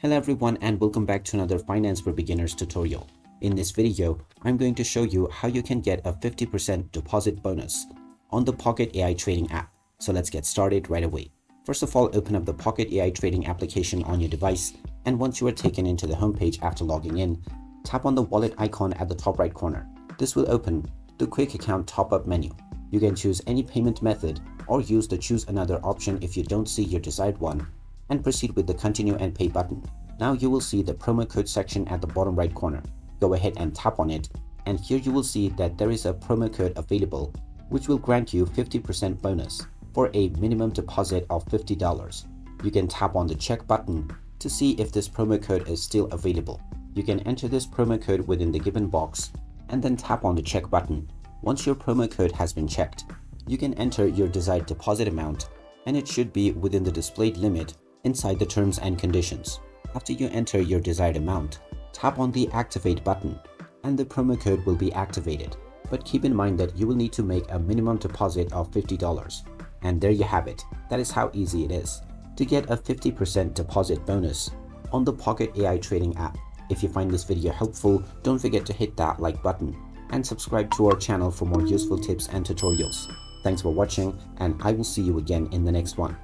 Hello everyone and welcome back to another Finance for Beginners tutorial. In this video, I'm going to show you how you can get a 50% deposit bonus on the Pocket AI Trading app. So let's get started right away. First of all, open up the Pocket AI Trading application on your device, and once you are taken into the homepage after logging in, tap on the wallet icon at the top right corner. This will open the Quick Account Top-Up menu. You can choose any payment method or use the Choose Another option if you don't see your desired one, and proceed with the Continue and Pay button. Now you will see the promo code section at the bottom right corner. Go ahead and tap on it, and here you will see that there is a promo code available which will grant you 50% bonus for a minimum deposit of $50. You can tap on the check button to see if this promo code is still available. You can enter this promo code within the given box and then tap on the check button. Once your promo code has been checked, you can enter your desired deposit amount, and it should be within the displayed limit inside the terms and conditions. After you enter your desired amount, tap on the Activate button and the promo code will be activated. But keep in mind that you will need to make a minimum deposit of $50. And there you have it. That is how easy it is to get a 50% deposit bonus on the Pocket AI Trading app. If you find this video helpful, don't forget to hit that like button and subscribe to our channel for more useful tips and tutorials. Thanks for watching, and I will see you again in the next one.